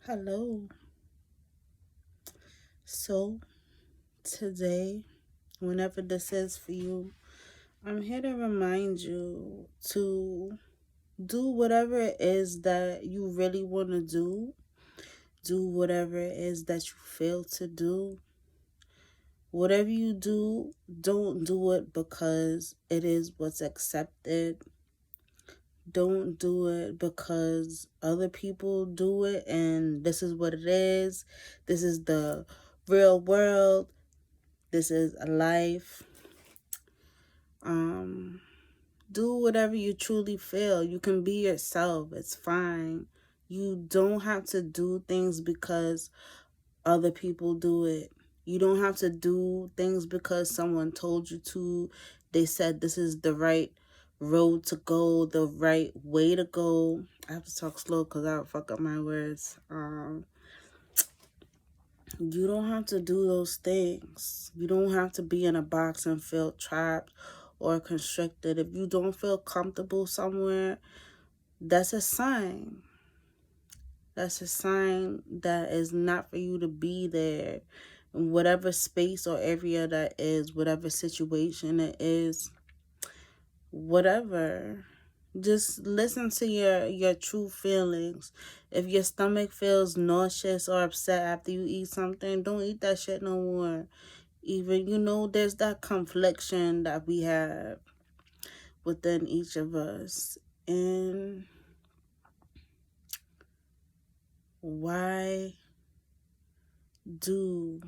Hello. So, today, whenever this is for you, I'm here to remind you to do whatever it is that you really want to do. Do whatever it is that you feel to do. Whatever you do, don't do it because it is what's accepted. Don't do it because other people do it and this is what it is. This is the real world. This is a life. Um, do whatever you truly feel. You can be yourself. It's fine. You don't have to do things because other people do it. You don't have to do things because someone told you to. They said this is the right road to go, the right way to go. I have to talk slow because I'll fuck up my words. You don't have to do those things. You don't have to be in a box and feel trapped or constricted. If you don't feel comfortable somewhere, that's a sign. That's a sign that is not for you to be there. In whatever space or area that is, whatever situation it is, whatever. Just listen to your true feelings. If your stomach feels nauseous or upset after you eat something, don't eat that shit no more. Even, there's that confliction that we have within each of us. And why do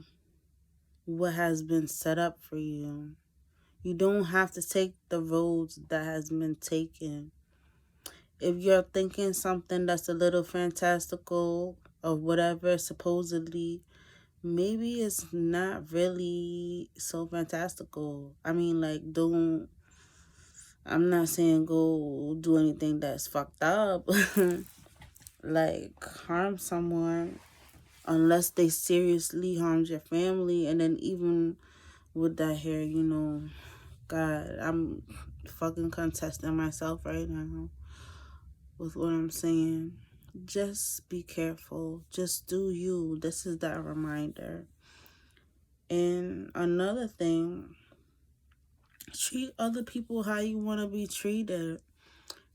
what has been set up for you? You don't have to take the roads that has been taken. If you're thinking something that's a little fantastical or whatever, supposedly, maybe it's not really so fantastical. I mean, like, I'm not saying go do anything that's fucked up, like harm someone, unless they seriously harmed your family. And then even with that here, God, I'm fucking contesting myself right now with what I'm saying. Just be careful. Just do you. This is that reminder. And another thing, treat other people how you want to be treated.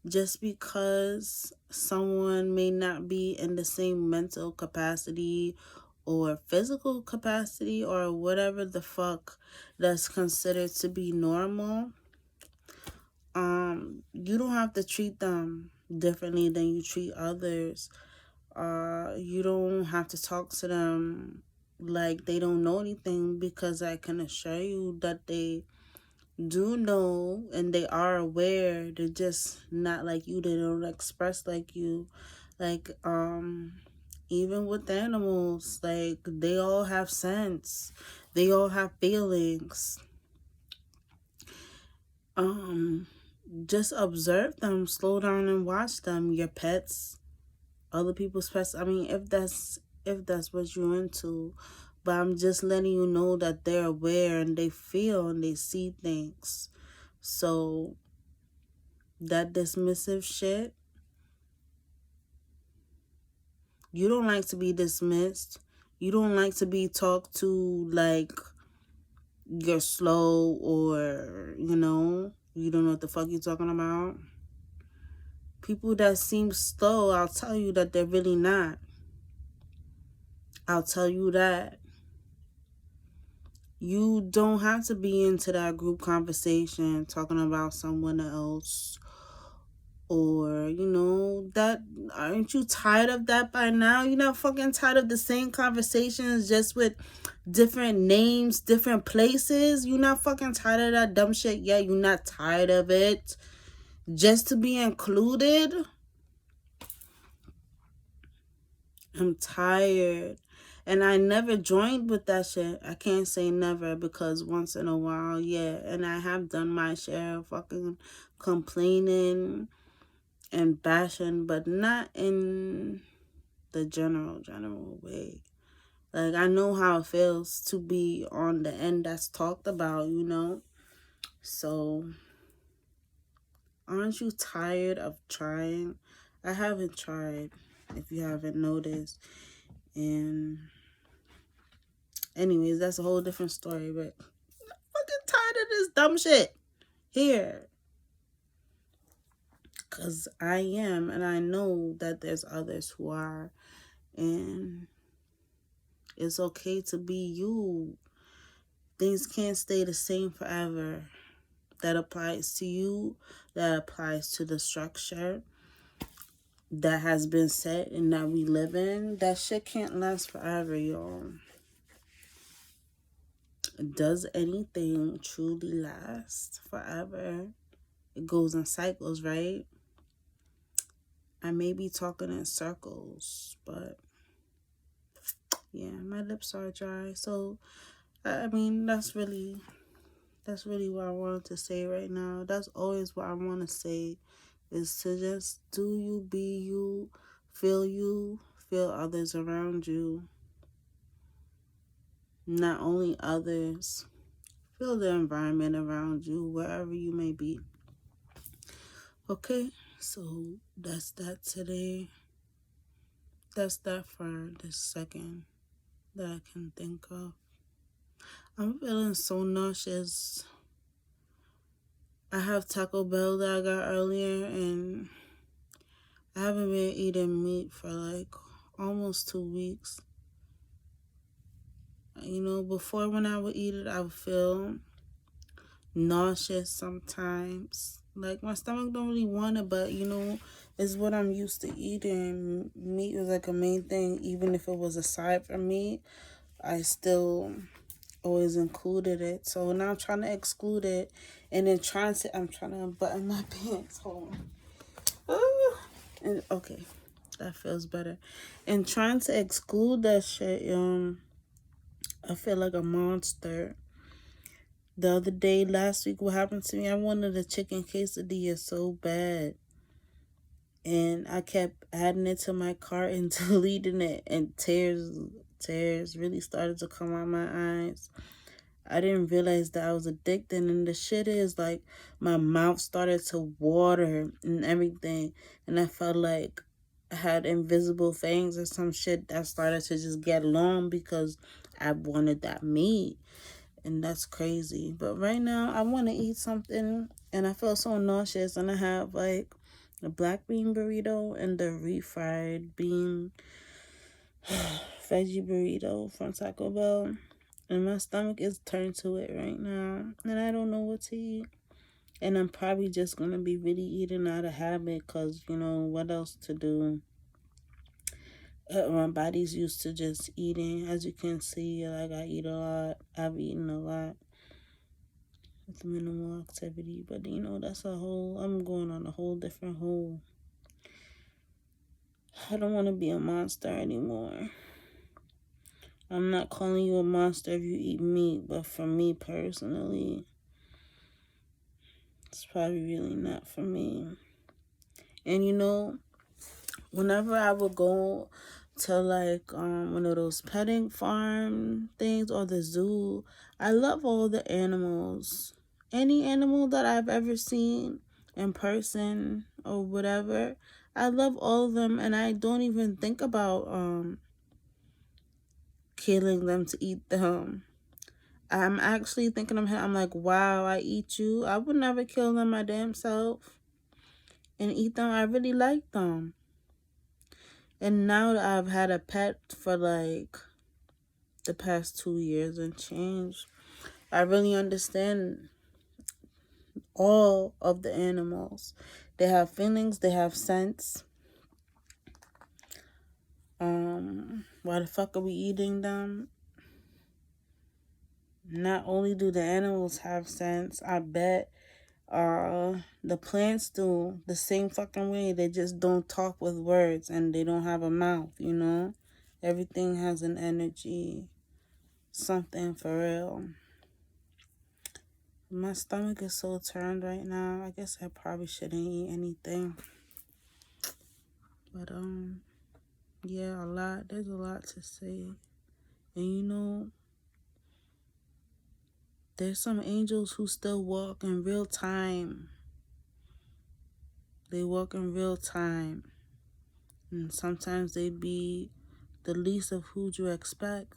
Just because someone may not be in the same mental capacity or physical capacity or whatever the fuck that's considered to be normal, you don't have to treat them differently than you treat others. You don't have to talk to them like they don't know anything, because I can assure you that they do know and they are aware. They're just not like you. They don't express like you. Like, even with animals, like, they all have sense. They all have feelings. Um, just observe them, slow down and watch them. Your pets, other people's pets. I mean, if that's what you're into. But I'm just letting you know that they're aware and they feel and they see things. So that dismissive shit, you don't like to be dismissed. You don't like to be talked to like you're slow, or you don't know what the fuck you're talking about. People that seem slow, I'll tell you that they're really not. I'll tell you that. You don't have to be into that group conversation talking about someone else, or that. Aren't you tired of that by now? You're not fucking tired of the same conversations, just with different names, different places? You're not fucking tired of that dumb shit yet? You're not tired of it just to be included? I'm tired. And I never joined with that shit. I can't say never, because once in a while, yeah. And I have done my share of fucking complaining and bashing, but not in the general way. Like, I know how it feels to be on the end that's talked about. So, aren't you tired of trying? I haven't tried. if you haven't noticed. And anyways, that's a whole different story, but I'm fucking tired of this dumb shit here. Because I am, and I know that there's others who are. And it's okay to be you. Things can't stay the same forever. That applies to you. That applies to the structure that has been set and that we live in. That shit can't last forever, y'all. Does anything truly last forever? It goes in cycles, right? I may be talking in circles, but yeah, my lips are dry. So, I mean, that's really what I wanted to say right now. That's always what I want to say, is to just do you, be you, feel others around you. Not only others, feel the environment around you, wherever you may be. Okay, so that's that today. That's that for this second that I can think of. I'm feeling so nauseous. I have Taco Bell that I got earlier, and I haven't been eating meat for like almost 2 weeks. You know, before when I would eat it, I would feel nauseous sometimes. Like my stomach don't really want it, but you know, it's what I'm used to eating. Meat was like a main thing. Even if it was a side for me, I still always included it. So now I'm trying to exclude it, and then I'm trying to unbutton my pants. Hold on. And okay, that feels better. And trying to exclude that shit, I feel like a monster. The other day, last week, what happened to me, I wanted a chicken quesadilla so bad. And I kept adding it to my cart and deleting it. And tears really started to come out my eyes. I didn't realize that I was addicted. And the shit is, like, my mouth started to water and everything. And I felt like I had invisible fangs or some shit that started to just get long because I wanted that meat. And that's crazy. But right now, I want to eat something, and I feel so nauseous. And I have like a black bean burrito and the refried bean veggie burrito from Taco Bell. And my stomach is turned to it right now, and I don't know what to eat. And I'm probably just going to be really eating out of habit because, you know, what else to do? My body's used to just eating. As you can see, like, I eat a lot. I've eaten a lot with minimal activity, but you know, I'm going on a whole different hole. I don't want to be a monster anymore. I'm not calling you a monster if you eat meat, but for me personally, it's probably really not for me. And you know, whenever I would go to like one of those petting farm things or the zoo, I love all the animals. Any animal that I've ever seen in person or whatever, I love all of them, and I don't even think about killing them to eat them. I'm actually thinking I'm like, wow, I eat you. I would never kill them my damn self and eat them. I really like them. And now that I've had a pet for like the past 2 years and change, I really understand all of the animals. They have feelings, they have sense. Why the fuck are we eating them? Not only do the animals have sense, I bet the plants do the same fucking way. They just don't talk with words and they don't have a mouth, you know? Everything has an energy. Something for real. My stomach is so turned right now. I guess I probably shouldn't eat anything. But yeah, there's a lot to say. And you know, there's some angels who still walk in real time. They walk in real time. And sometimes they be the least of who you expect.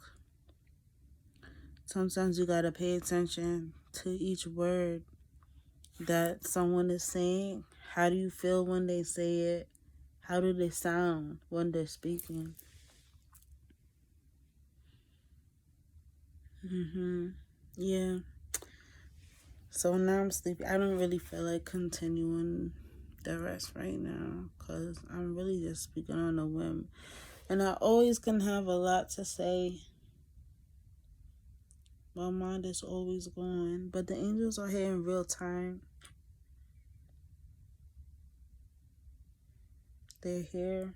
Sometimes you gotta pay attention to each word that someone is saying. How do you feel when they say it? How do they sound when they're speaking? Yeah. So now I'm sleepy. I don't really feel like continuing the rest right now because I'm really just speaking on a whim. And I always can have a lot to say. My mind is always going. But the angels are here in real time. They're here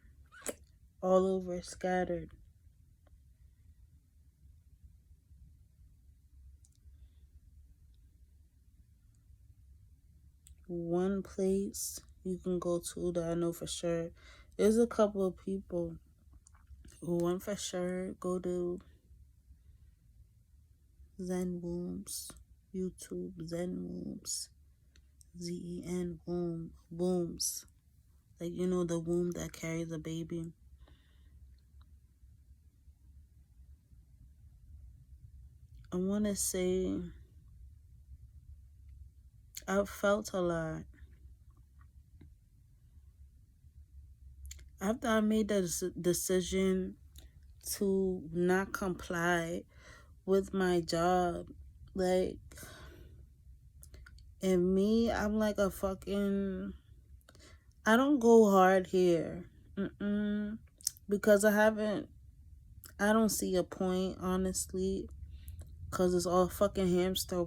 all over, scattered. One place you can go to that I know for sure. There's a couple of people who want for sure go to Zen Wombs, YouTube Zen Wombs, Zen Wombs. Like, you know, the womb that carries a baby. I want to say I felt a lot. After I made the decision to not comply with my job, like, and me, I'm like a fucking, I don't go hard here. Because I don't see a point, honestly, because it's all fucking hamster